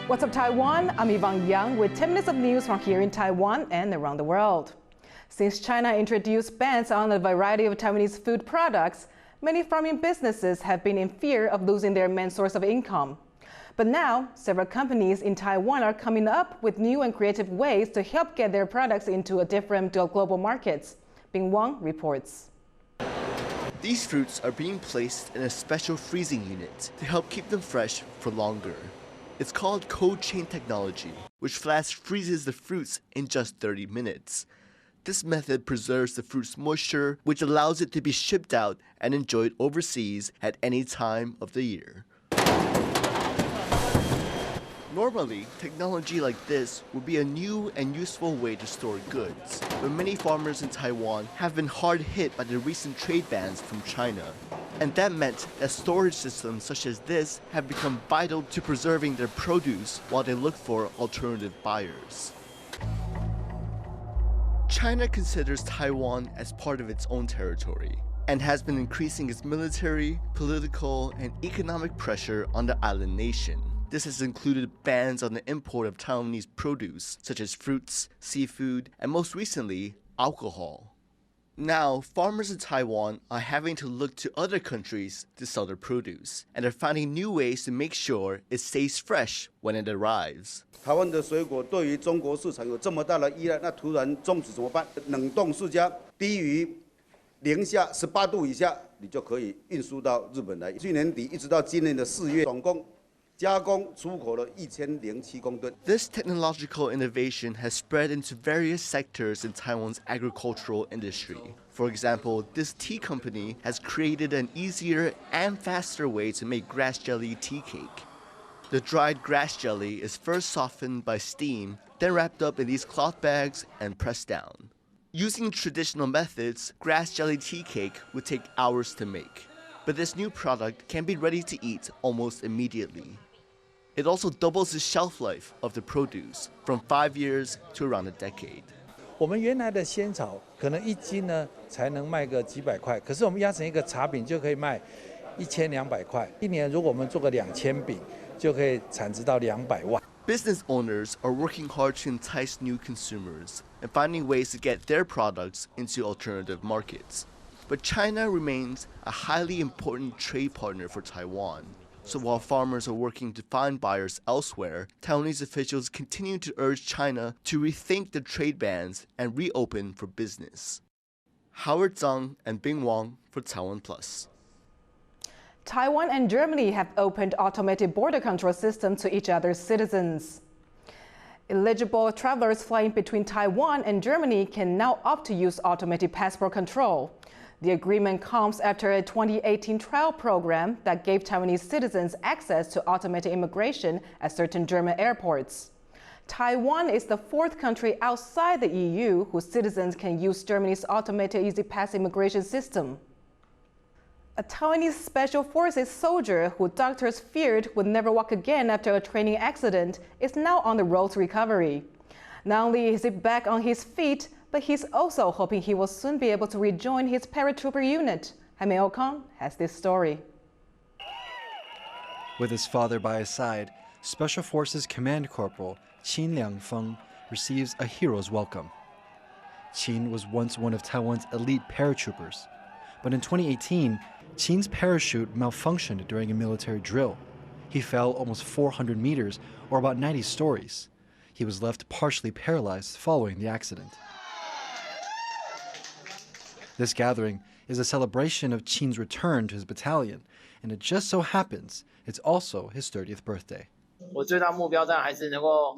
What's up, Taiwan? I'm Yvonne with 10 minutes of news from here in Taiwan and around the world. Since China introduced bans on a variety of Taiwanese food products, many farming businesses have been in fear of losing their main source of income. But now, several companies in Taiwan are coming up with new and creative ways to help get their products into different global markets. Bing Wang reports. These fruits are being placed in a special freezing unit to help keep them fresh for longer. It's called cold chain technology, which flash freezes the fruits in just 30 minutes. This method preserves the fruit's moisture, which allows it to be shipped out and enjoyed overseas at any time of the year. Normally, technology like this would be a new and useful way to store goods, but many farmers in Taiwan have been hard hit by the recent trade bans from China. And that meant that storage systems such as this have become vital to preserving their produce while they look for alternative buyers. China considers Taiwan as part of its own territory and has been increasing its military, political, and economic pressure on the island nation. This has included bans on the import of Taiwanese produce, such as fruits, seafood, and most recently, alcohol. Now, farmers in Taiwan are having to look to other countries to sell their produce, and are finding new ways to make sure it stays fresh when it arrives. 台湾的水果对于中国市场有这么大的依赖，那突然终止怎么办？冷冻世家低于-18度以下，你就可以运输到日本来。去年底一直到今年的4月，总共 This technological innovation has spread into various sectors in Taiwan's agricultural industry. For example, this tea company has created an easier and faster way to make grass jelly tea cake. The dried grass jelly is first softened by steam, then wrapped up in these cloth bags and pressed down. Using traditional methods, grass jelly tea cake would take hours to make. But this new product can be ready to eat almost immediately. It also doubles the shelf life of the produce from 5 years to around a decade. 我们原来的仙草可能1斤呢才能卖个几百块，可是我们压成一个茶饼就可以卖1200块。一年如果我们做个2000饼，就可以产值到200万。Business owners are working hard to entice new consumers and finding ways to get their products into alternative markets. But China remains a highly important trade partner for Taiwan. So while farmers are working to find buyers elsewhere, Taiwanese officials continue to urge China to rethink the trade bans and reopen for business. Howard Zhang and Bing Wang for TaiwanPlus. Taiwan and Germany have opened automated border control systems to each other's citizens. Eligible travelers flying between Taiwan and Germany can now opt to use automated passport control. The agreement comes after a 2018 trial program that gave Taiwanese citizens access to automated immigration at certain German airports. Taiwan is the 4th country outside the EU whose citizens can use Germany's automated Easy Pass immigration system. A Taiwanese Special Forces soldier who doctors feared would never walk again after a training accident is now on the road to recovery. Not only is he back on his feet, but he's also hoping he will soon be able to rejoin his Paratrooper unit. Jaime Ocon has this story. With his father by his side, Special Forces Command Corporal Qin Liangfeng receives a hero's welcome. Qin was once one of Taiwan's elite paratroopers, but in 2018, Qin's parachute malfunctioned during a military drill. He fell almost 400 meters, or about 90 stories. He was left partially paralyzed following the accident. This gathering is a celebration of Qin's return to his battalion, and it just so happens it's also his 30th birthday. 我最大目标当然还是能够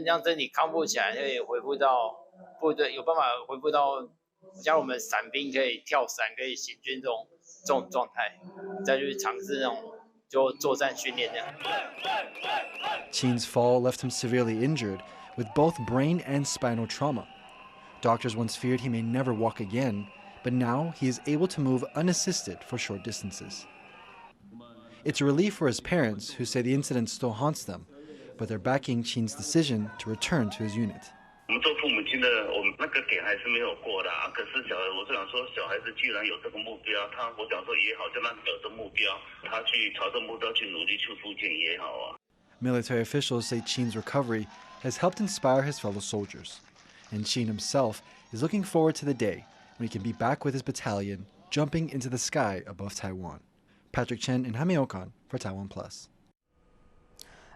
让身体康复起来，可以回复到部队，有办法回复到像我们伞兵可以跳伞、可以行军这种状态，再去尝试那种就作战训练这样。Qin's fall left him severely injured, with both brain and spinal trauma. Doctors once feared he may never walk again, but now he is able to move unassisted for short distances. It's a relief for his parents, who say the incident still haunts them, but they're backing Qin's decision to return to his unit. 我们做父母亲的，我们那个点还是没有过的啊。可是我就想说，小孩子既然有这个目标，我想说也好，叫他有这目标，他去朝着目标去努力去复健也好啊。Military officials say Qin's recovery has helped inspire his fellow soldiers, and Qin himself is looking forward to the day when he can be back with his battalion jumping into the sky above Taiwan. Patrick Chen in Hamiokan for TaiwanPlus.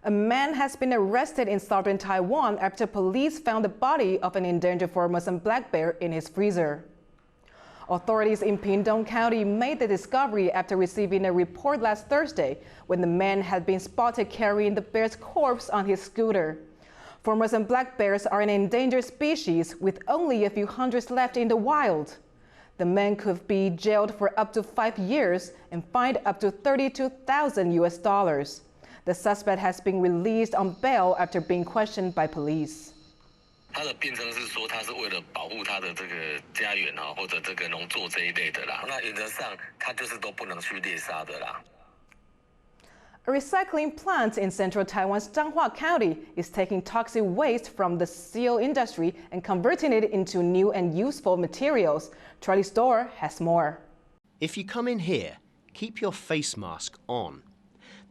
A man has been arrested in southern Taiwan after police found the body of an endangered Formosan black bear in his freezer. Authorities in Pingtung County made the discovery after receiving a report last Thursday when the man had been spotted carrying the bear's corpse on his scooter. Formosan black bears are an endangered species with only a few hundreds left in the wild. The man could be jailed for up to 5 years and fined up to $32,000. The suspect has been released on bail after being questioned by police. 他的辩称是说，他是为了保护他的这个家园啊，或者这个农作这一类的啦。那原则上，他就是都不能去猎杀的啦。A recycling plant in central Taiwan's Changhua County is taking toxic waste from the steel industry and converting it into new and useful materials. Charlie Store has more. If you come in here, keep your face mask on.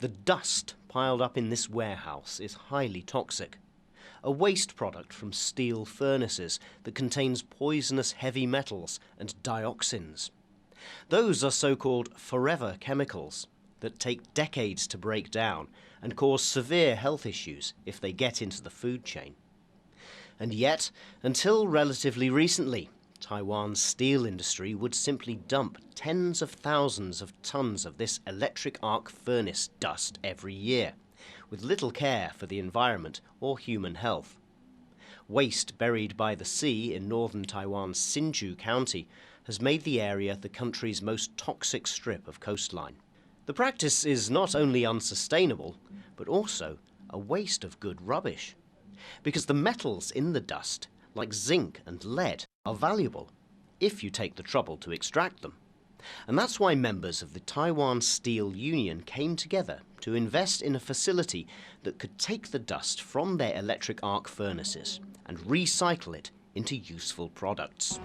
The dust piled up in this warehouse is highly toxic. A waste product from steel furnaces that contains poisonous heavy metals and dioxins. Those are so-called forever chemicals that take decades to break down and cause severe health issues if they get into the food chain. And yet, until relatively recently, Taiwan's steel industry would simply dump tens of thousands of tons of this electric arc furnace dust every year, with little care for the environment or human health. Waste buried by the sea in northern Taiwan's Hsinchu County has made the area the country's most toxic strip of coastline. The practice is not only unsustainable, but also a waste of good rubbish, because the metals in the dust, like zinc and lead, are valuable if you take the trouble to extract them. And that's why members of the Taiwan Steel Union came together to invest in a facility that could take the dust from their electric arc furnaces and recycle it into useful products.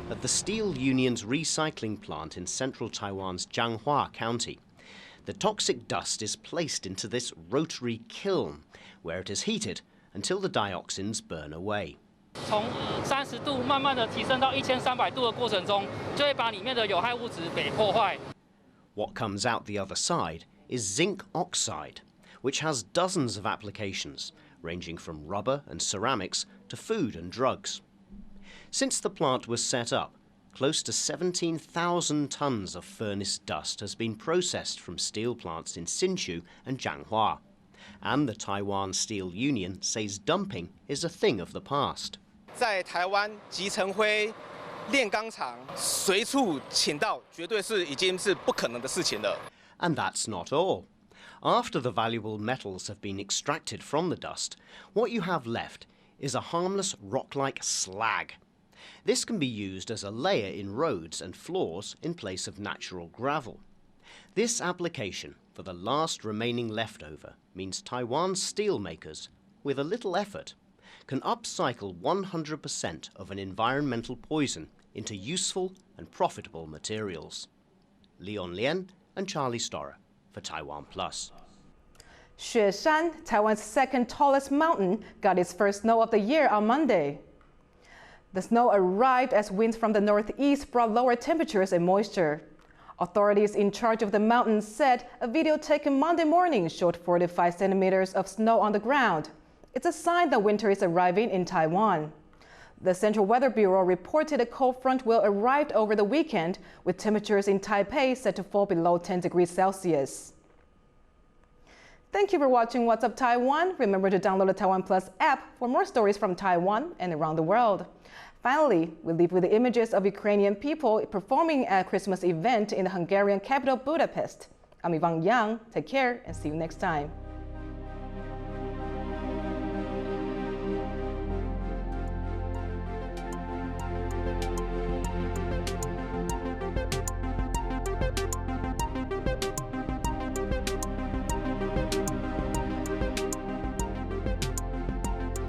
At the Steel Union's recycling plant in central Taiwan's Changhua County, the toxic dust is placed into this rotary kiln, where it is heated until the dioxins burn away. 从30度慢慢的提升到1300度的过程中，就会把里面的有害物质给破坏。 What comes out the other side is zinc oxide, which has dozens of applications, ranging from rubber and ceramics to food and drugs. Since the plant was set up, close to 17,000 tons of furnace dust has been processed from steel plants in Hsinchu and Changhua. And the Taiwan Steel Union says dumping is a thing of the past. 在台湾集成灰炼钢厂随处请到，绝对是已经是不可能的事情了。 And that's not all. After the valuable metals have been extracted from the dust, what you have left is a harmless rock-like slag. This can be used as a layer in roads and floors in place of natural gravel. This application for the last remaining leftover means Taiwan's steelmakers, with a little effort, can upcycle 100% of an environmental poison into useful and profitable materials. Leon Lien and Charlie Storer for TaiwanPlus. Xueshan, Taiwan's second tallest mountain, got its first snow of the year on Monday. The snow arrived as winds from the northeast brought lower temperatures and moisture. Authorities in charge of the mountain said a video taken Monday morning showed 45 centimeters of snow on the ground. It's a sign that winter is arriving in Taiwan. The Central Weather Bureau reported a cold front will arrive over the weekend, with temperatures in Taipei set to fall below 10 degrees Celsius. Thank you for watching What's Up Taiwan. Remember to download the TaiwanPlus app for more stories from Taiwan and around the world. Finally, we leave with the images of Ukrainian people performing at a Christmas event in the Hungarian capital Budapest. I'm Yvonne. Take care and see you next time.